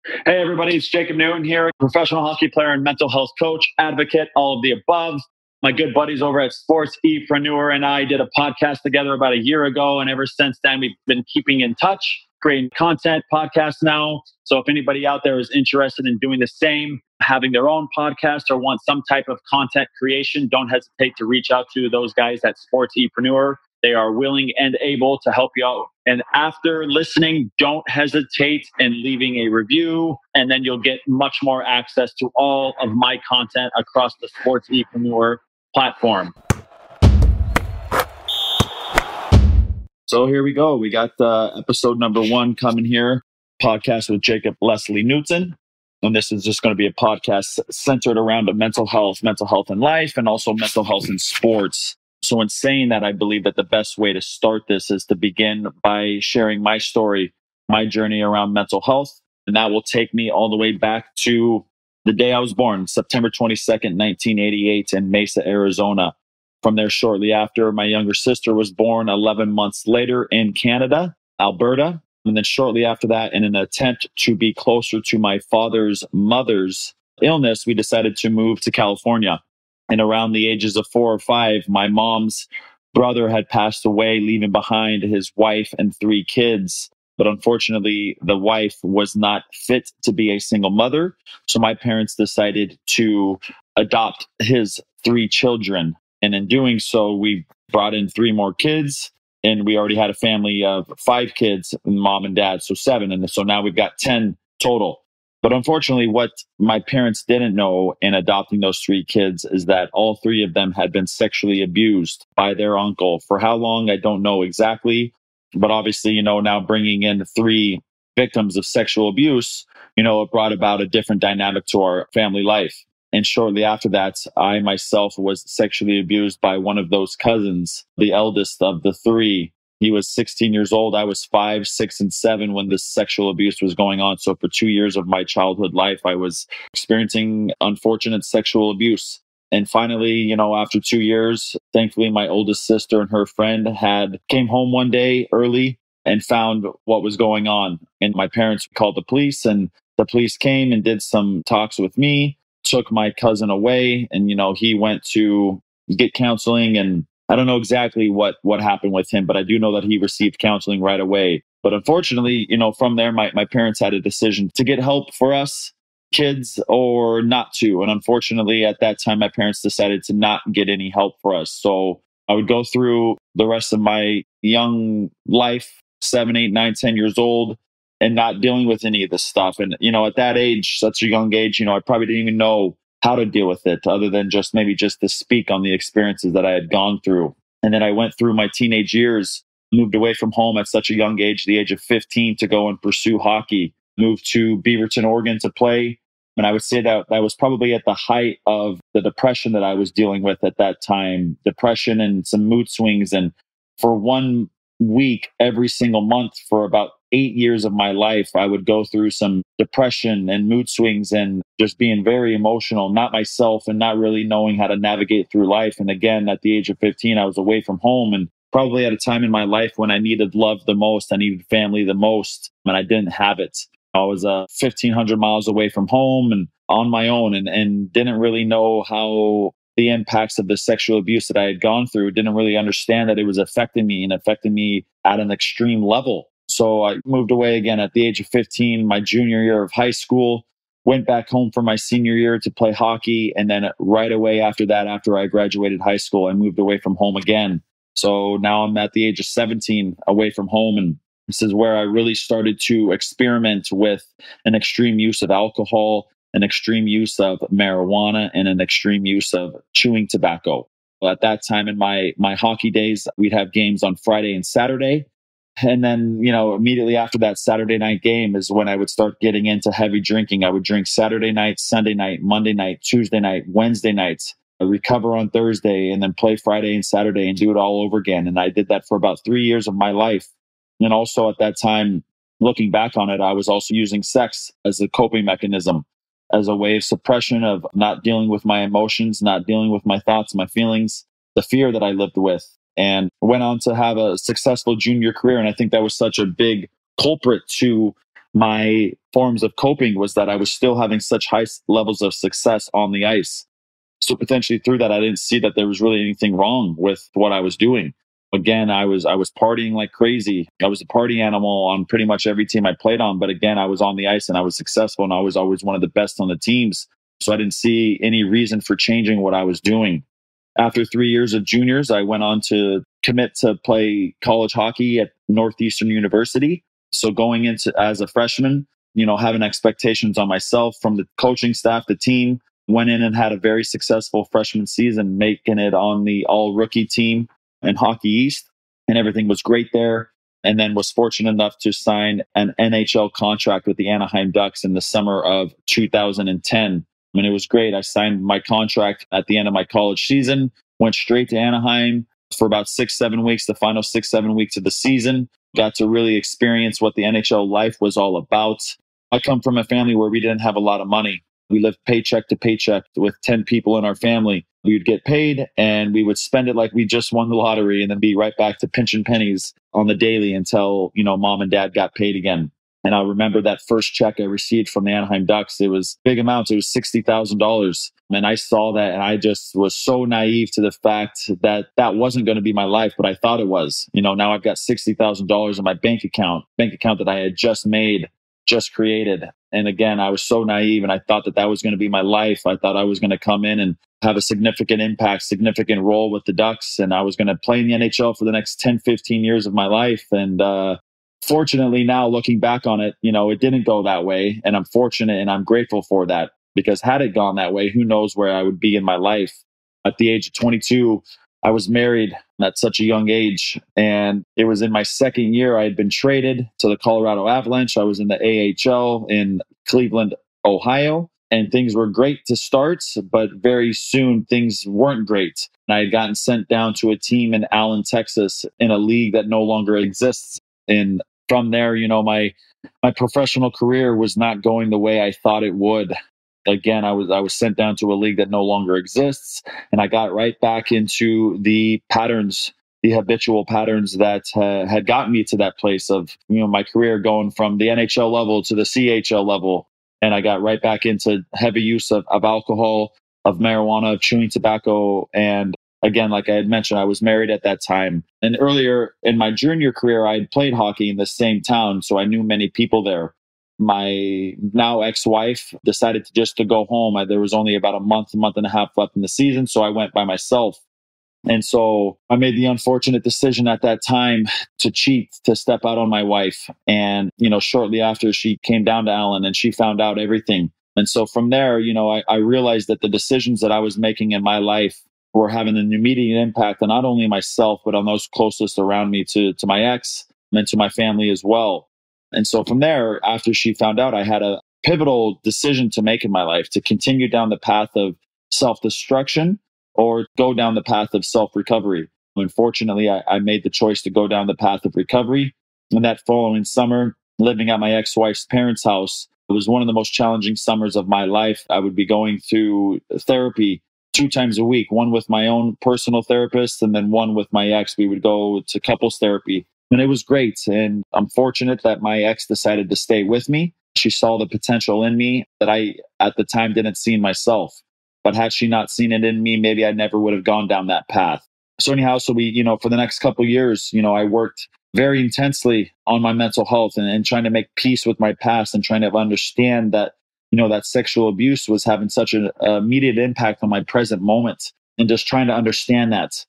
Hey, everybody, it's Jacob Newton here, professional hockey player and mental health coach, advocate, all of the above. My good buddies over at SportsEpreneur and I did a podcast together about a year ago. And ever since then, we've been keeping in touch, creating content podcasts now. So if anybody out there is interested in doing the same, having their own podcast or want some type of content creation, don't hesitate to reach out to those guys at SportsEpreneur. They are willing and able to help you out. And after listening, don't hesitate in leaving a review, and then you'll get much more access to all of my content across the SportsEpreneur platform. So here we go. We got episode number 1 coming here, podcast with Jacob Leslie Newton. And this is just going to be a podcast centered around mental health in life, and also mental health in sports. So in saying that, I believe that the best way to start this is to begin by sharing my story, my journey around mental health. And that will take me all the way back to the day I was born, September 22nd, 1988 in Mesa, Arizona. From there, shortly after, my younger sister was born 11 months later in Canada, Alberta. And then shortly after that, in an attempt to be closer to my father's mother's illness, we decided to move to California. And around the ages of 4 or 5, my mom's brother had passed away, leaving behind his wife and 3 kids. But unfortunately, the wife was not fit to be a single mother. So my parents decided to adopt his 3 children. And in doing so, we brought in 3 more kids. And we already had a family of 5 kids, mom and dad, so 7. And so now we've got 10 total. But unfortunately, what my parents didn't know in adopting those 3 kids is that all 3 of them had been sexually abused by their uncle. For how long, I don't know exactly. But obviously, now bringing in 3 victims of sexual abuse, it brought about a different dynamic to our family life. And shortly after that, I myself was sexually abused by one of those cousins, the eldest of the 3. He was 16 years old. I was 5, 6, and 7 when this sexual abuse was going on. So for 2 years of my childhood life, I was experiencing unfortunate sexual abuse. And finally, after 2 years, thankfully, my oldest sister and her friend came home one day early and found what was going on. And my parents called the police, and the police came and did some talks with me, took my cousin away, and, he went to get counseling. And I don't know exactly what happened with him, but I do know that he received counseling right away. But unfortunately, from there, my parents had a decision to get help for us kids or not to. And unfortunately, at that time, my parents decided to not get any help for us. So I would go through the rest of my young life, 7, 8, 9, 10 years old, and not dealing with any of this stuff. And, at that age, such a young age, I probably didn't even know how to deal with it other than just to speak on the experiences that I had gone through. And then I went through my teenage years, moved away from home at such a young age, the age of 15, to go and pursue hockey, moved to Beaverton, Oregon to play. And I would say that I was probably at the height of the depression that I was dealing with at that time, depression and some mood swings. And for 1 week, every single month for about 8 years of my life, I would go through some depression and mood swings and just being very emotional, not myself, and not really knowing how to navigate through life. And again, at the age of 15, I was away from home, and probably at a time in my life when I needed love the most, I needed family the most, and I didn't have it. I was 1,500 miles away from home and on my own, and didn't really know how the impacts of the sexual abuse that I had gone through, didn't really understand that it was affecting me at an extreme level. So I moved away again at the age of 15, my junior year of high school, went back home for my senior year to play hockey. And then right away after that, after I graduated high school, I moved away from home again. So now I'm at the age of 17 away from home. And this is where I really started to experiment with an extreme use of alcohol, an extreme use of marijuana, and an extreme use of chewing tobacco. Well, at that time in my hockey days, we'd have games on Friday and Saturday. And then, immediately after that Saturday night game is when I would start getting into heavy drinking. I would drink Saturday night, Sunday night, Monday night, Tuesday night, Wednesday nights, recover on Thursday, and then play Friday and Saturday and do it all over again. And I did that for about 3 years of my life. And also at that time, looking back on it, I was also using sex as a coping mechanism, as a way of suppression of not dealing with my emotions, not dealing with my thoughts, my feelings, the fear that I lived with. And went on to have a successful junior career. And I think that was such a big culprit to my forms of coping was that I was still having such high levels of success on the ice. So potentially through that, I didn't see that there was really anything wrong with what I was doing. Again, I was partying like crazy. I was a party animal on pretty much every team I played on. But again, I was on the ice and I was successful and I was always one of the best on the teams. So I didn't see any reason for changing what I was doing. After 3 years of juniors, I went on to commit to play college hockey at Northeastern University. So going into as a freshman, having expectations on myself from the coaching staff, the team, went in and had a very successful freshman season, making it on the all rookie team in Hockey East. And everything was great there. And then was fortunate enough to sign an NHL contract with the Anaheim Ducks in the summer of 2010. And it was great. I signed my contract at the end of my college season, went straight to Anaheim for about 6-7 weeks, the final 6-7 weeks of the season. Got to really experience what the NHL life was all about. I come from a family where we didn't have a lot of money. We lived paycheck to paycheck with 10 people in our family. We would get paid and we would spend it like we just won the lottery and then be right back to pinching pennies on the daily until, mom and dad got paid again. And I remember that first check I received from the Anaheim Ducks. It was big amounts. It was $60,000. And I saw that and I just was so naive to the fact that that wasn't going to be my life, but I thought it was. Now I've got $60,000 in my bank account that I had just made, just created. And again, I was so naive and I thought that that was going to be my life. I thought I was going to come in and have a significant impact, significant role with the Ducks. And I was going to play in the NHL for the next 10, 15 years of my life. And fortunately, now looking back on it, it didn't go that way. And I'm fortunate and I'm grateful for that, because had it gone that way, who knows where I would be in my life. At the age of 22, I was married at such a young age. And it was in my second year, I had been traded to the Colorado Avalanche. I was in the AHL in Cleveland, Ohio. And things were great to start, but very soon things weren't great. And I had gotten sent down to a team in Allen, Texas, in a league that no longer exists. And from there, my professional career was not going the way I thought it would. Again, I was sent down to a league that no longer exists, and I got right back into the patterns, the habitual patterns that had gotten me to that place of my career, going from the NHL level to the CHL level. And I got right back into heavy use of alcohol, of marijuana, of chewing tobacco. And again, like I had mentioned, I was married at that time. And earlier in my junior career, I had played hockey in the same town, so I knew many people there. My now ex-wife decided to go home. There was only about a month and a half left in the season, so I went by myself. And so I made the unfortunate decision at that time to cheat, to step out on my wife. And, shortly after, she came down to Allen and she found out everything. And so from there, I realized that the decisions that I was making in my life were having an immediate impact on not only myself, but on those closest around me, to my ex and to my family as well. And so from there, after she found out, I had a pivotal decision to make in my life, to continue down the path of self-destruction or go down the path of self-recovery. Unfortunately, I made the choice to go down the path of recovery. And that following summer, living at my ex-wife's parents' house, it was one of the most challenging summers of my life. I would be going through therapy 2 times a week, one with my own personal therapist and then one with my ex. We would go to couples therapy. And it was great. And I'm fortunate that my ex decided to stay with me. She saw the potential in me that I, at the time, didn't see in myself. But had she not seen it in me, maybe I never would have gone down that path. So anyhow, we, for the next couple of years, I worked very intensely on my mental health and trying to make peace with my past and trying to understand that, that sexual abuse was having such an immediate impact on my present moment, and just trying to understand that.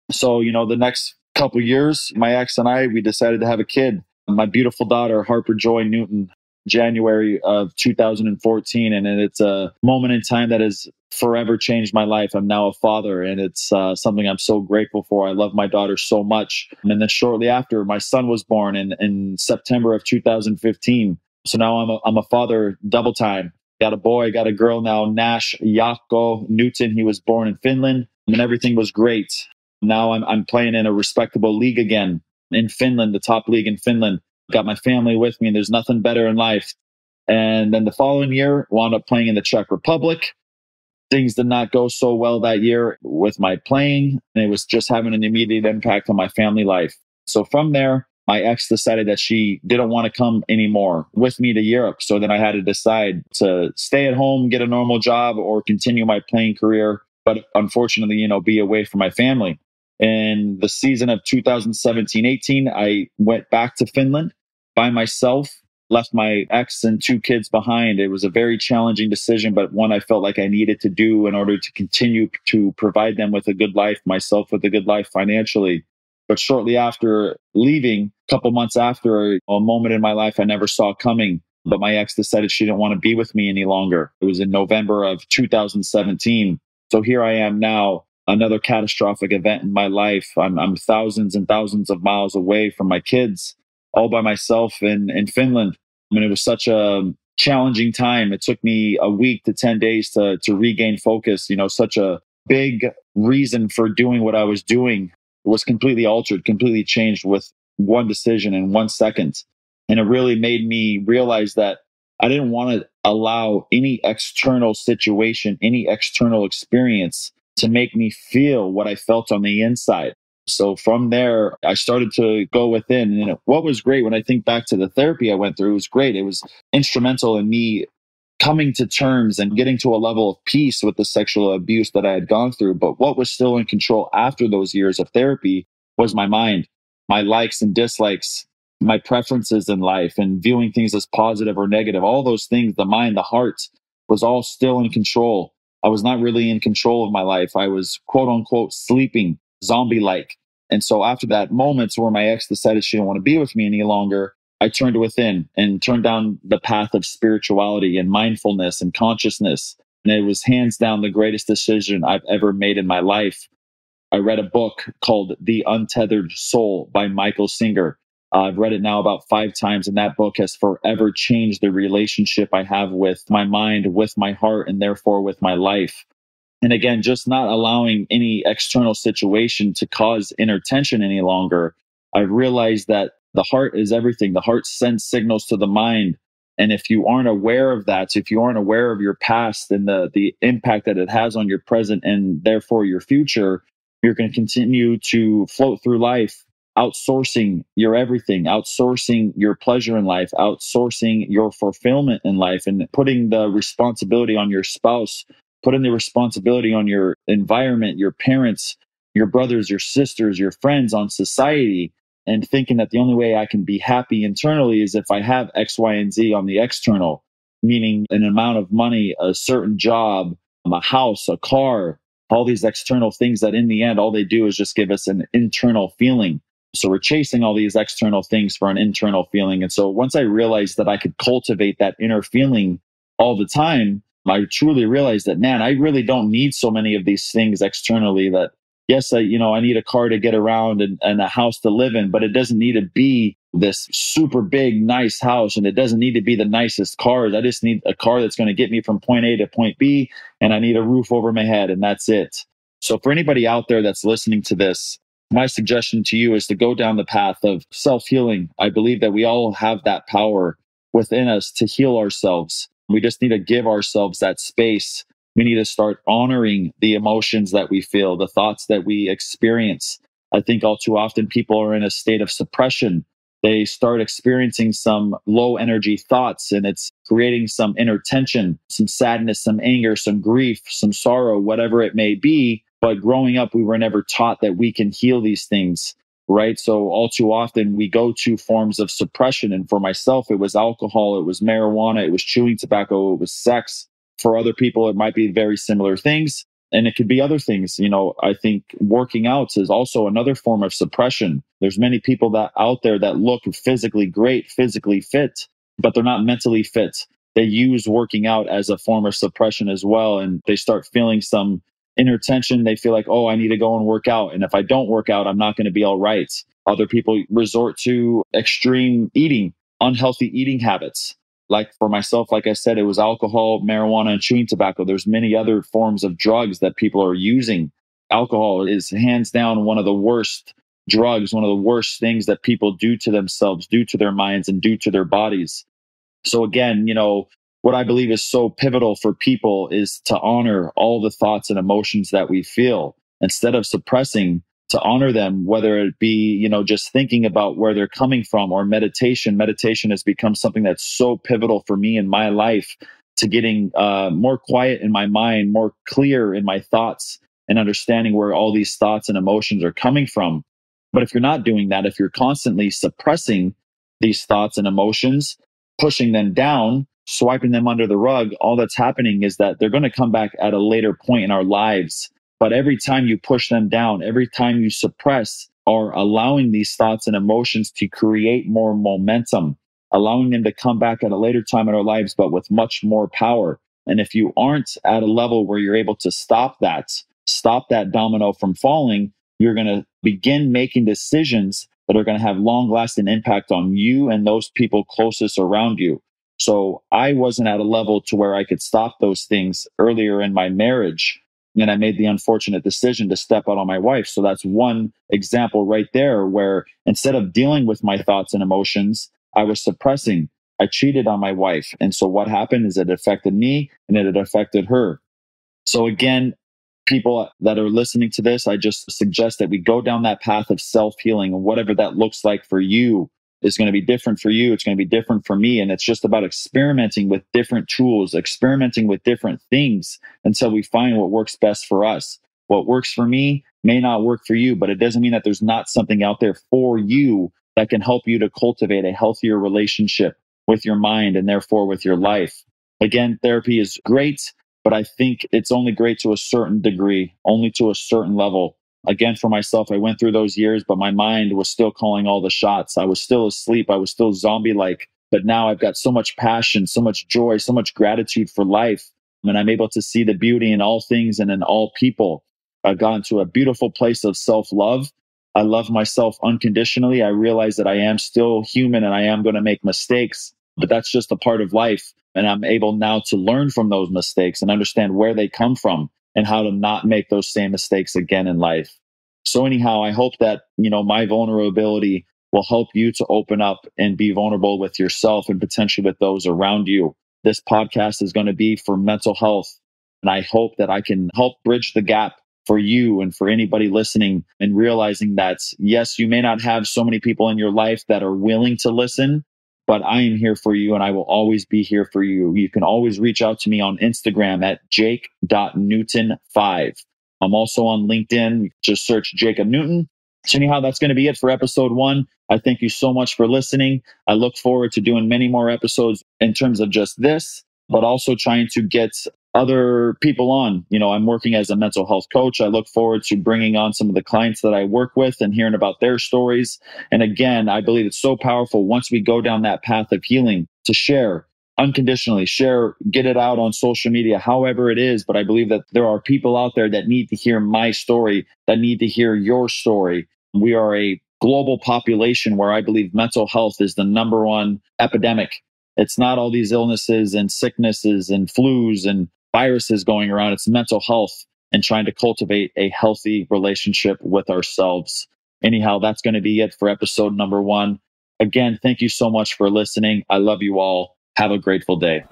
So, the next couple of years, my ex and we decided to have a kid, my beautiful daughter, Harper Joy Newton, January of 2014. And it's a moment in time that has forever changed my life. I'm now a father, and it's something I'm so grateful for. I love my daughter so much. And then shortly after, my son was born in September of 2015. So now I'm a father double time. Got a boy, got a girl now, Nash Jaakko Newton. He was born in Finland, and everything was great. Now I'm playing in a respectable league again in Finland, the top league in Finland. Got my family with me, and there's nothing better in life. And then the following year, wound up playing in the Czech Republic. Things did not go so well that year with my playing, and it was just having an immediate impact on my family life. So from there, my ex decided that she didn't want to come anymore with me to Europe. So then I had to decide to stay at home, get a normal job, or continue my playing career. But unfortunately, be away from my family. In the season of 2017-18, I went back to Finland by myself, left my ex and two kids behind. It was a very challenging decision, but one I felt like I needed to do in order to continue to provide them with a good life, myself with a good life financially. But shortly after leaving, a couple months after, a moment in my life I never saw coming, but my ex decided she didn't want to be with me any longer. It was in November of 2017. So here I am now, another catastrophic event in my life. I'm thousands and thousands of miles away from my kids, all by myself in Finland. I mean, it was such a challenging time. It took me a week to 10 days to regain focus. Such a big reason for doing what I was doing was completely altered, completely changed with one decision in 1 second. And it really made me realize that I didn't want to allow any external situation, any external experience to make me feel what I felt on the inside. So from there, I started to go within. And what was great when I think back to the therapy I went through, it was great. It was instrumental in me coming to terms and getting to a level of peace with the sexual abuse that I had gone through. But what was still in control after those years of therapy was my mind, my likes and dislikes, my preferences in life, and viewing things as positive or negative. All those things, the mind, the heart, was all still in control. I was not really in control of my life. I was quote unquote sleeping, zombie-like. And so after that moments where my ex decided she didn't want to be with me any longer, I turned within and turned down the path of spirituality and mindfulness and consciousness. And it was hands down the greatest decision I've ever made in my life. I read a book called The Untethered Soul by Michael Singer. I've read it now about 5 times, and that book has forever changed the relationship I have with my mind, with my heart, and therefore with my life. And again, just not allowing any external situation to cause inner tension any longer. I've realized that the heart is everything. The heart sends signals to the mind. And if you aren't aware of that, if you aren't aware of your past and the impact that it has on your present and therefore your future, you're going to continue to float through life, outsourcing your everything, outsourcing your pleasure in life, outsourcing your fulfillment in life, and putting the responsibility on your spouse, putting the responsibility on your environment, your parents, your brothers, your sisters, your friends, on society, and thinking that the only way I can be happy internally is if I have X, Y, and Z on the external, meaning an amount of money, a certain job, a house, a car, all these external things that in the end, all they do is just give us an internal feeling. So we're chasing all these external things for an internal feeling. And so once I realized that I could cultivate that inner feeling all the time, I truly realized that, man, I really don't need so many of these things externally. That yes, I need a car to get around and a house to live in, but it doesn't need to be this super big, nice house. And it doesn't need to be the nicest cars. I just need a car that's going to get me from point A to point B. And I need a roof over my head. And that's it. So for anybody out there that's listening to this, my suggestion to you is to go down the path of self-healing. I believe that we all have that power within us to heal ourselves. We just need to give ourselves that space. We need to start honoring the emotions that we feel, the thoughts that we experience. I think all too often people are in a state of suppression. They start experiencing some low energy thoughts, and it's creating some inner tension, some sadness, some anger, some grief, some sorrow, whatever it may be. But growing up, we were never taught that we can heal these things, right? So all too often we go to forms of suppression. And for myself, it was alcohol, it was marijuana, it was chewing tobacco, it was sex. For other people, it might be very similar things. And it could be other things. I think working out is also another form of suppression. There's many people that out there that look physically great, physically fit, but they're not mentally fit. They use working out as a form of suppression as well. And they start feeling some inner tension. They feel like, oh, I need to go and work out. And if I don't work out, I'm not going to be all right. Other people resort to extreme eating, unhealthy eating habits. Like for myself, like I said, it was alcohol, marijuana, and chewing tobacco. There's many other forms of drugs that people are using. Alcohol is hands down one of the worst drugs, one of the worst things that people do to themselves, do to their minds, and do to their bodies. So again, what I believe is so pivotal for people is to honor all the thoughts and emotions that we feel instead of suppressing. to honor them, whether it be, just thinking about where they're coming from, or meditation. Meditation has become something that's so pivotal for me in my life, to getting more quiet in my mind, more clear in my thoughts, and understanding where all these thoughts and emotions are coming from. But if you're not doing that, if you're constantly suppressing these thoughts and emotions, pushing them down, swiping them under the rug, all that's happening is that they're going to come back at a later point in our lives. But every time you push them down, every time you suppress, or allowing these thoughts and emotions to create more momentum, allowing them to come back at a later time in our lives, but with much more power. And if you aren't at a level where you're able to stop that domino from falling, you're going to begin making decisions that are going to have long lasting impact on you and those people closest around you. So I wasn't at a level to where I could stop those things earlier in my marriage. And I made the unfortunate decision to step out on my wife. So that's one example right there, where instead of dealing with my thoughts and emotions, I was suppressing. I cheated on my wife. And so what happened is it affected me and it affected her. So again, people that are listening to this, I just suggest that we go down that path of self-healing, and whatever that looks like for you is going to be different for you. It's going to be different for me. And it's just about experimenting with different tools, experimenting with different things until we find what works best for us. What works for me may not work for you, but it doesn't mean that there's not something out there for you that can help you to cultivate a healthier relationship with your mind and therefore with your life. Again, therapy is great, but I think it's only great to a certain degree, only to a certain level. Again, for myself, I went through those years, but my mind was still calling all the shots. I was still asleep. I was still zombie-like. But now I've got so much passion, so much joy, so much gratitude for life. And I'm able to see the beauty in all things and in all people. I've gotten to a beautiful place of self-love. I love myself unconditionally. I realize that I am still human and I am going to make mistakes, but that's just a part of life. And I'm able now to learn from those mistakes and understand where they come from and how to not make those same mistakes again in life. So anyhow, I hope that, my vulnerability will help you to open up and be vulnerable with yourself and potentially with those around you. This podcast is going to be for mental health. And I hope that I can help bridge the gap for you and for anybody listening, and realizing that, yes, you may not have so many people in your life that are willing to listen, but I am here for you and I will always be here for you. You can always reach out to me on Instagram at jake.newton5. I'm also on LinkedIn. Just search Jacob Newton. So anyhow, that's going to be it for episode 1. I thank you so much for listening. I look forward to doing many more episodes in terms of just this, but also trying to get other people on. I'm working as a mental health coach. I look forward to bringing on some of the clients that I work with and hearing about their stories. And again, I believe it's so powerful once we go down that path of healing to share unconditionally, get it out on social media, however it is. But I believe that there are people out there that need to hear my story, that need to hear your story. We are a global population where I believe mental health is the number one epidemic. It's not all these illnesses and sicknesses and flus and viruses going around. It's mental health and trying to cultivate a healthy relationship with ourselves. Anyhow, that's going to be it for episode number 1. Again, thank you so much for listening. I love you all. Have a grateful day.